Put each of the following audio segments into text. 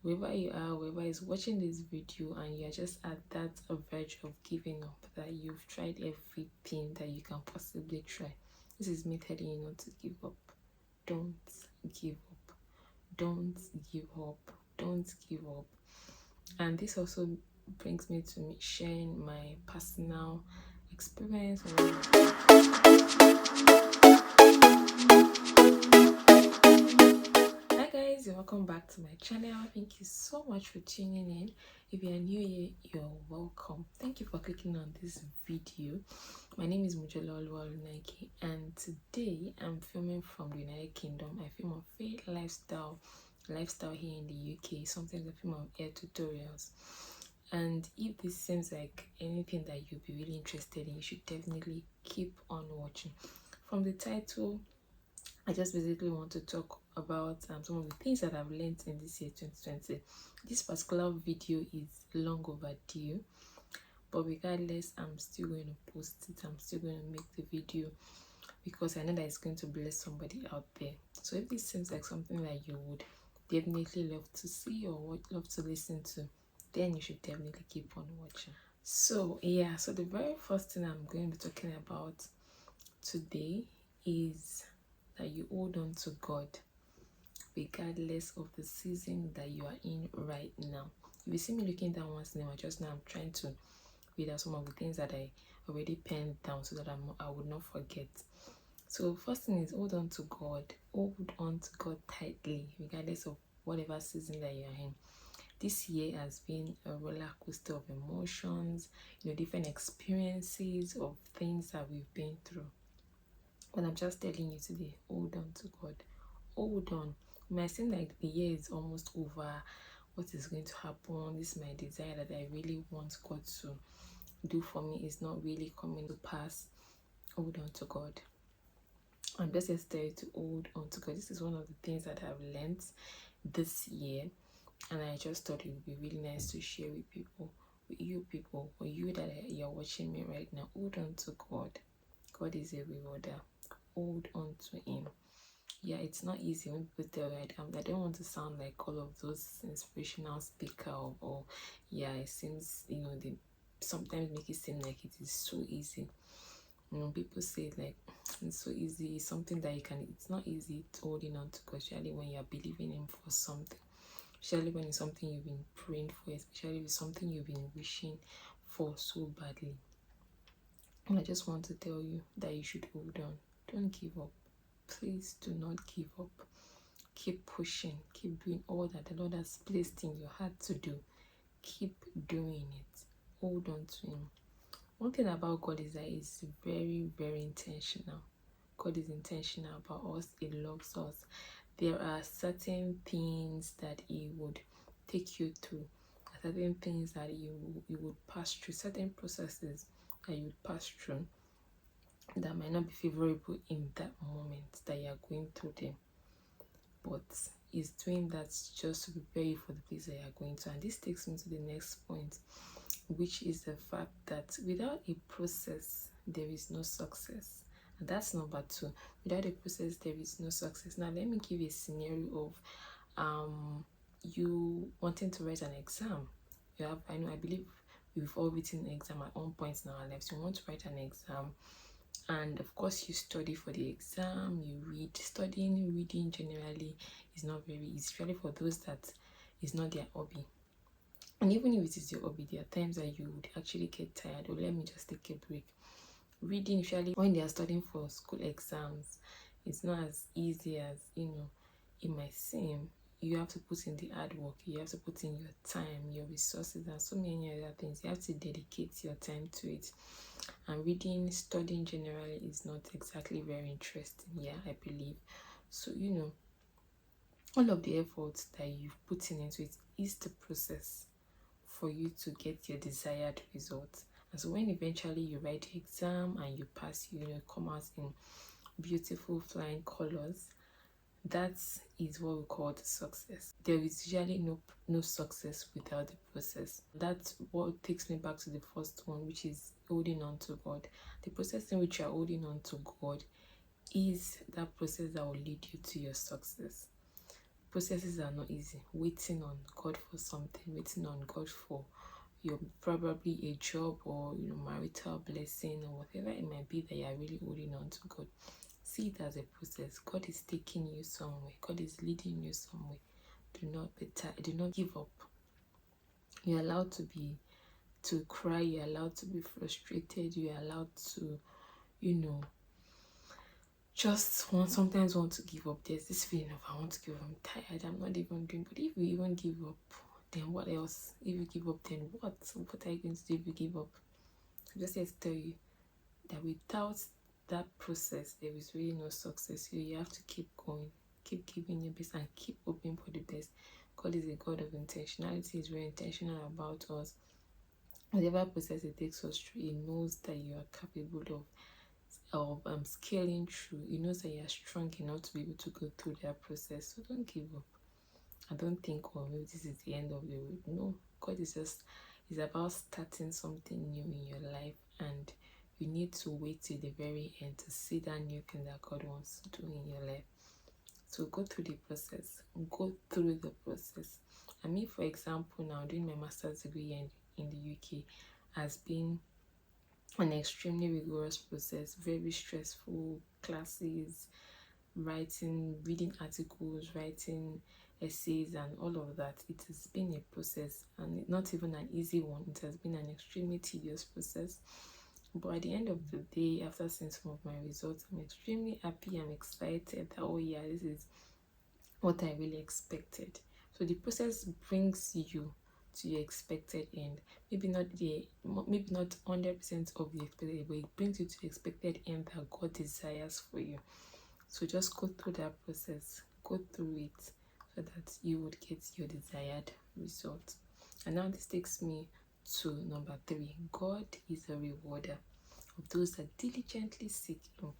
Wherever you are, whoever is watching this video and you're just at that verge of giving up, that you've tried everything that you can possibly try, this is me telling you not to give up. Don't give up. Don't give up. Don't give up. And this also brings me to me sharing my personal experience. Hi guys, welcome back to my channel. Thank you so much for tuning in. If you are new here, you're welcome. Thank you for clicking on this video. My name is Mujola Oluwalunike, and today I'm filming from the United Kingdom. I film on faith lifestyle here in the UK. Sometimes I film on air tutorials. And if this seems like anything that you'll be really interested in, you should definitely keep on watching. From the title, I just basically want to talk about some of the things that I've learned in this year 2020. This particular video is long overdue, but regardless, I'm still going to post it. I'm still going to make the video because I know that it's going to bless somebody out there. So if this seems like something that you would definitely love to see or would love to listen to, then you should definitely keep on watching. So yeah, so the very first thing I'm going to be talking about today is that you hold on to God regardless of the season that you are in right now. If you see me looking down once in a while, just now I'm trying to read out some of the things that I already penned down so that I would not forget. So first thing is hold on to God. Hold on to God tightly regardless of whatever season that you are in. This year has been a roller coaster of emotions, different experiences of things that we've been through. But I'm just telling you today, hold on to God. Hold on. It might seem like the year is almost over. What is going to happen? This is my desire that I really want God to do for me is not really coming to pass. Hold on to God. I'm just yesterday to hold on to God. This is one of the things that I've learned this year, and I just thought it would be really nice to share with people, with you that you're watching me right now. Hold on to God. God is a rewarder. Hold on to Him. Yeah, it's not easy when people tell you. I don't want to sound like all of those inspirational speaker or yeah, it seems they sometimes make it seem like it is so easy. People say like it's so easy, it's something that you can. It's not easy holding on to God, especially when you're believing Him for something, especially when it's something you've been praying for, especially if it's something you've been wishing for so badly. And I just want to tell you that you should hold on. Don't give up. Please do not give up. Keep pushing. Keep doing all that the Lord has placed in your heart to do. Keep doing it. Hold on to Him. One thing about God is that He's very, very intentional. God is intentional about us. He loves us. There are certain things that He would take you through, certain things that you would pass through, certain processes that you would pass through that might not be favorable in that moment that you are going through them, but He's doing that just to prepare you for the place that you are going to. And this takes me to the next point, which is the fact that without a process there is no success. And that's number two. Without a process there is no success. Now let me give you a scenario of you wanting to write an exam. I believe we've all written an exam at one point in our lives. You want to write an exam, and of course you study for the exam, you read. Reading generally is not very easy, especially for those that is not their hobby. And even if it is your hobby, there are times that you would actually get tired. Oh, let me just take a break. Reading, usually when they are studying for school exams, it's not as easy as it might seem. You have to put in the hard work, you have to put in your time, your resources, and so many other things. You have to dedicate your time to it. And studying generally is not exactly very interesting, yeah, I believe. So all of the efforts that you've put into it is the process for you to get your desired results. And so when eventually you write the exam and you pass, come out in beautiful flying colors, that is what we call the success. There is usually no success without the process. That's what takes me back to the first one, which is holding on to God. The process in which you are holding on to God is that process that will lead you to your success. processes are not easy. Waiting on God for something, waiting on God for your probably a job or marital blessing or whatever it might be that you are really holding on to God. See it as a process. God is taking you somewhere. God is leading you somewhere. Do not be tired. Do not give up. You're allowed to cry. You're allowed to be frustrated. You're allowed to, just sometimes want to give up. There's this feeling of I want to give up. I'm tired. I'm not even doing. But if you even give up, then what else? If you give up, then what? What are you going to do if you give up? I'm just here to tell you that without that process, there is really no success. You have to keep going, keep giving your best, and keep hoping for the best. God is a God of intentionality. He's very intentional about us. Whatever process it takes us through, He knows that you are capable of scaling through. He knows that you are strong enough to be able to go through that process. So don't give up. I don't think, maybe this is the end of the road. No, God is about starting something new in your life, and you need to wait till the very end to see that new thing that God wants to do in your life. So go through the process. Go through the process. I mean, for example, now doing my master's degree in the UK has been an extremely rigorous process, very stressful classes, writing, reading articles, writing essays and all of that. It has been a process, and not even an easy one. It has been an extremely tedious process. But at the end of the day, after seeing some of my results, I'm extremely happy. I'm excited that, oh yeah, this is what I really expected. So the process brings you to your expected end. Maybe not 100% of the expected, but it brings you to the expected end that God desires for you. So just go through that process, go through it, so that you would get your desired result. And now this takes me to number 3. God is a rewarder of those that diligently seek Him.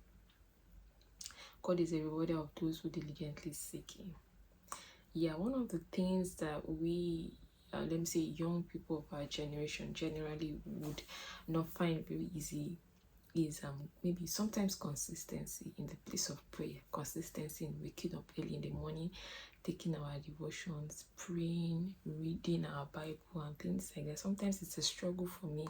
God is a rewarder of those who diligently seek Him. Yeah, one of the things that we, let me say, young people of our generation generally would not find very easy is maybe sometimes consistency in the place of prayer, consistency in waking up early in the morning, taking our devotions, praying, reading our Bible and things like that. Sometimes it's a struggle for me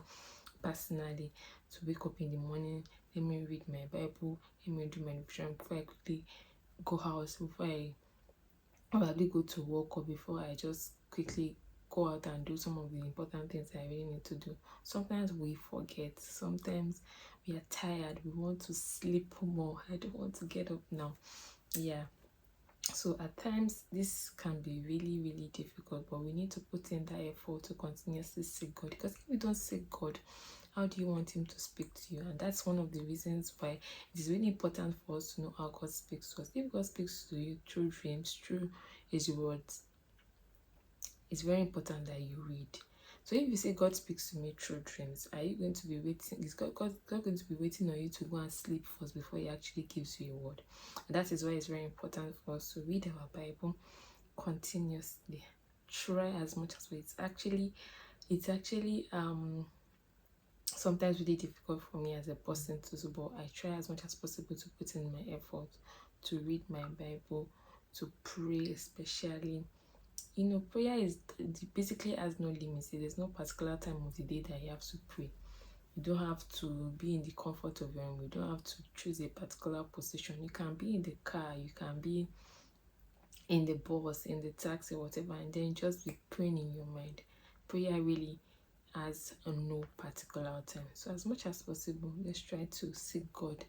personally to wake up in the morning, let me read my Bible, let me do my devotion before I quickly go out, before I probably go to work, or before I just quickly go out and do some of the important things I really need to do. Sometimes we forget. Sometimes we are tired. We want to sleep more. I don't want to get up now. Yeah. So at times this can be really, really difficult, but we need to put in that effort to continuously seek God. Because if we don't seek God, how do you want Him to speak to you? And that's one of the reasons why it is really important for us to know how God speaks to us. If God speaks to you through dreams, through His words, it's very important that you read. So if you say God speaks to me through dreams, are you going to be waiting? Is God going to be waiting on you to go and sleep first before He actually gives you a word? And that is why it's very important for us to read our Bible continuously. Try as much as well. It's actually sometimes really difficult for me as a person to do, but I try as much as possible to put in my effort to read my Bible, to pray, especially. Prayer basically has no limits. There's no particular time of the day that you have to pray. You don't have to be in the comfort of your home. You don't have to choose a particular position. You can be in the car, you can be in the bus, in the taxi, whatever, and then just be praying in your mind. Prayer really has no particular time. So as much as possible, let's try to seek God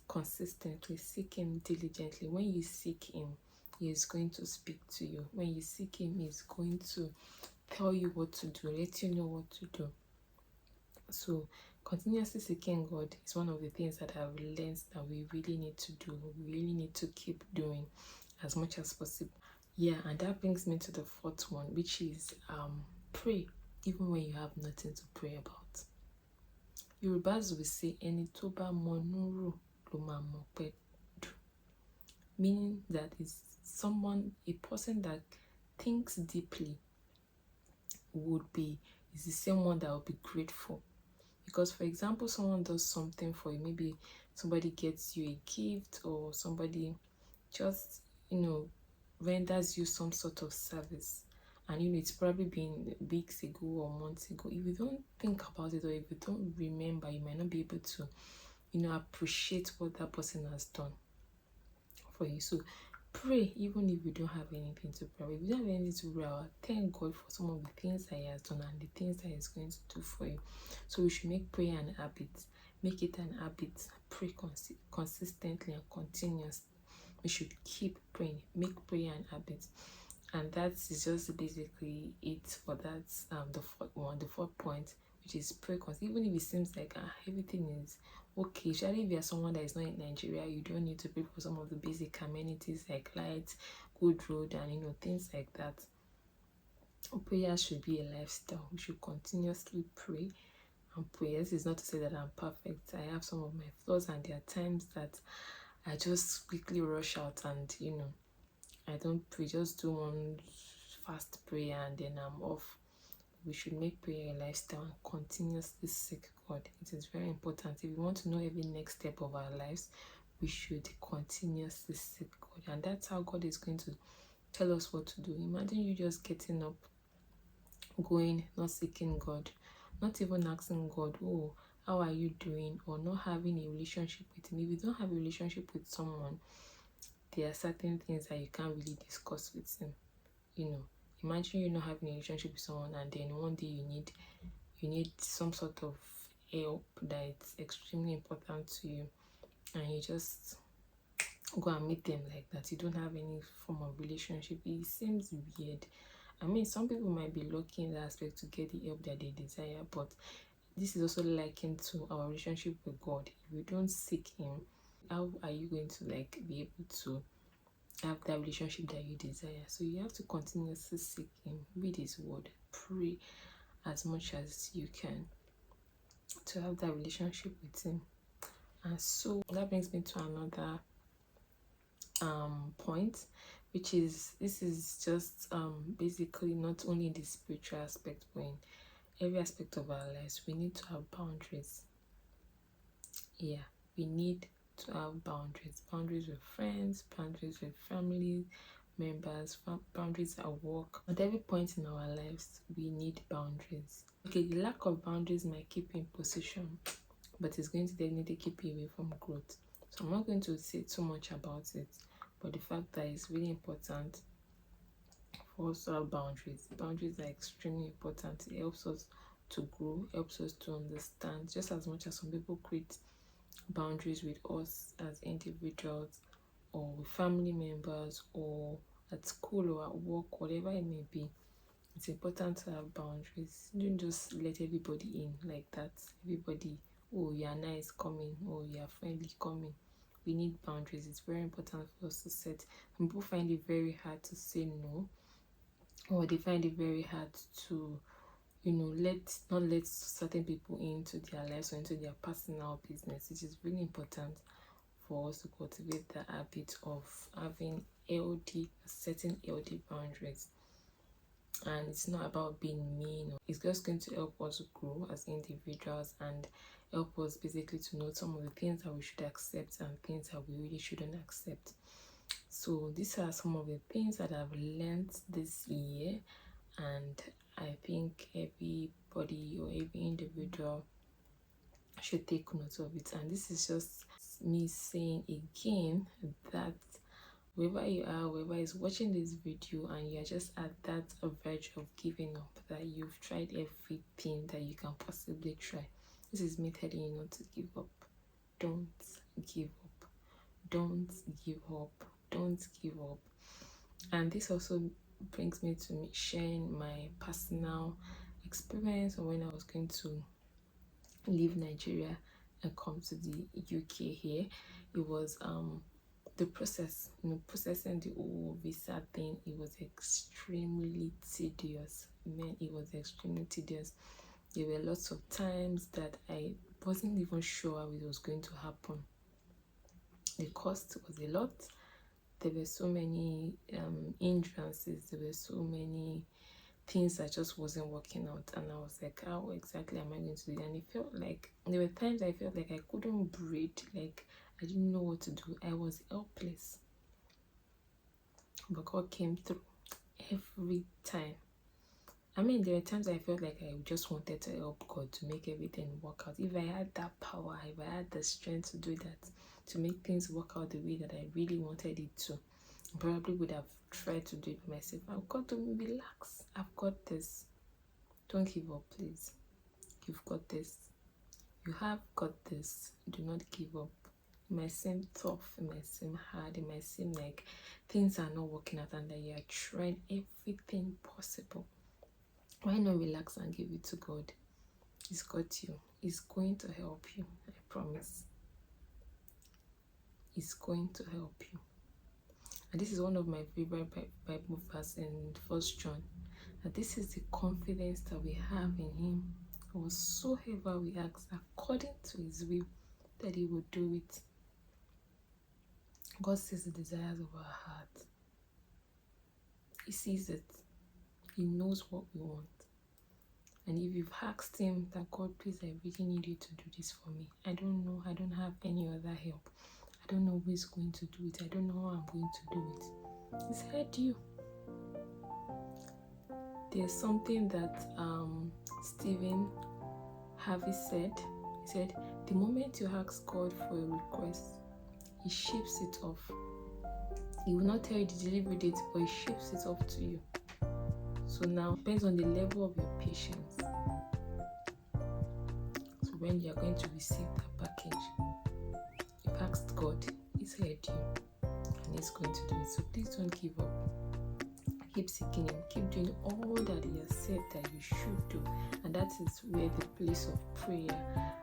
consistently, seek Him diligently. When you seek Him, He is going to speak to you. When you seek Him, He is going to tell you what to do, let you know what to do. So continuously seeking God is one of the things that I've learned that we really need to do. We really need to keep doing as much as possible. Yeah, and that brings me to the 4th one, which is pray even when you have nothing to pray about. Yorubas will say ẹni tó bá mọnú rò ló máa mọpẹ́ dù, meaning that it's a person that thinks deeply is the same one that will be grateful. Because, for example, someone does something for you, maybe somebody gets you a gift, or somebody just renders you some sort of service, and it's probably been weeks ago or months ago, if you don't think about it, or if you don't remember, you might not be able to appreciate what that person has done for you. So pray, even if you don't have anything to pray. If you don't have anything to pray, thank God for some of the things that He has done and the things that He's going to do for you. So we should make prayer an habit. Make it an habit. Pray consistently and continuously. We should keep praying. Make prayer an habit. And that is just basically it for that. The fourth point, which is pray even if it seems like everything is okay. Especially if you are someone that is not in Nigeria, you don't need to pray for some of the basic amenities like lights, good road, and things like that. Prayer should be a lifestyle. We should continuously pray and pray. This is not to say that I'm perfect. I have some of my flaws, and there are times that I just quickly rush out and I don't pray, just do one fast prayer and then I'm off. We should make prayer a lifestyle and continuously seek God. It is very important. If we want to know every next step of our lives, we should continuously seek God. And that's how God is going to tell us what to do. Imagine you just getting up, going, not seeking God, not even asking God, oh, how are you doing? Or not having a relationship with Him. If you don't have a relationship with someone, there are certain things that you can't really discuss with Him. Imagine you not having a relationship with someone, and then one day you need some sort of help that is extremely important to you, and you just go and meet them like that. You don't have any form of relationship. It seems weird. I mean, some people might be lucky in that aspect to get the help that they desire, but this is also likened to our relationship with God. If we don't seek Him, how are you going to be able to have that relationship that you desire? So you have to continuously seek Him, read His word, pray as much as you can to have that relationship with Him. And so that brings me to another point, which is this is just basically not only in the spiritual aspect, but in every aspect of our lives. We need to have boundaries. Yeah, we need to have boundaries with friends, boundaries with family members, boundaries at work. At every point in our lives, we need boundaries. Okay, the lack of boundaries might keep you in position, but it's going to definitely keep you away from growth. So I'm not going to say too much about it, but the fact that it's really important for us to have boundaries. Boundaries are extremely important. It helps us to grow, helps us to understand, just as much as some people create boundaries with us as individuals or with family members or at school or at work, whatever it may be. It's important to have boundaries. Don't just let everybody in like that. Everybody, oh, you're nice, coming, oh, you're friendly, coming. We need boundaries. It's very important for us to set. Some people find it very hard to say no, or they find it very hard to not let certain people into their lives or into their personal business. It is really important for us to cultivate the habit of having setting healthy boundaries. And it's not about being mean. It's just going to help us grow as individuals and help us basically to know some of the things that we should accept and things that we really shouldn't accept. So these are some of the things that I've learned this year, and I think everybody or every individual should take note of it. And this is just me saying again that wherever you are, whoever is watching this video and you're just at that verge of giving up, that you've tried everything that you can possibly try, this is me telling you not to give up. Don't give up. Don't give up. Don't give up. And this also brings me to me sharing my personal experience of when I was going to leave Nigeria and come to the UK here. It was the process, processing the whole visa thing. It was extremely tedious. Man, it was extremely tedious. There were lots of times that I wasn't even sure how it was going to happen. The cost was a lot. There were so many hindrances. There were so many things that just wasn't working out, and I was like, how exactly am I going to do it? And it felt like there were times I felt like I couldn't breathe, like I didn't know what to do. I was helpless. but God came through every time. I mean, there were times I felt like I just wanted to help God to make everything work out. If I had that power, if I had the strength to do that, to make things work out the way that I really wanted it to, I probably would have tried to do it myself. I've got to relax. I've got this. Don't give up, please. You've got this. You have got this. Do not give up. It might seem tough, it might seem hard, it might seem like things are not working out and that you are trying everything possible. Why not relax and give it to God? He's got you. He's going to help you. I promise. He's going to help you. And this is one of my favorite Bible verses in 1 John. That this is the confidence that we have in Him. Whatsoever we ask according to His will, that He will do it. God sees the desires of our heart. He sees it. He knows what we want. And if you've asked Him that, God, please, I really need you to do this for me. I don't know. I don't have any other help. I don't know who is going to do it. I don't know how I'm going to do it. He's heard you. There's something that Stephen Harvey said. He said, the moment you ask God for a request, He ships it off. He will not tell you the delivery date, but He ships it off to you. So now, it depends on the level of your patience. So when you are going to receive that package, you've asked God, He's heard you, and He's going to do it. So please don't give up. Keep seeking Him. Keep doing all that He has said that you should do. And that is where the place of prayer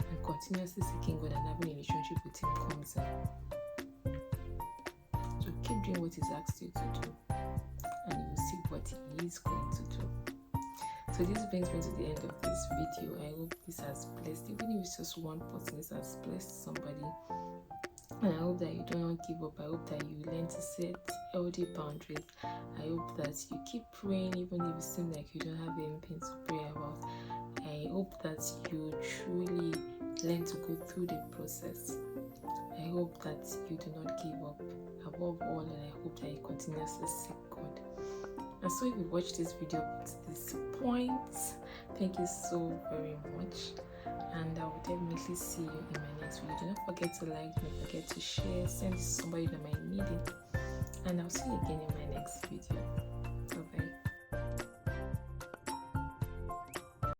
and continuously seeking God and having a relationship with Him comes in. So keep doing what He's asked you to do, and you will see what He is going to do. So this brings me to the end of this video. I hope this has blessed, even if it's just one person, this has blessed somebody. And I hope that you don't give up. I hope that you learn to set healthy boundaries. I hope that you keep praying even if it seems like you don't have anything to pray about. I hope that you truly learn to go through the process. I hope that you do not give up. Above all, and I hope that you continuously seek God. And so if you watched this video up to this point, thank you so very much. And I will definitely see you in my next video. Do not forget to like, don't forget to share, send this to somebody that might need it. And I'll see you again in my next video. Bye bye.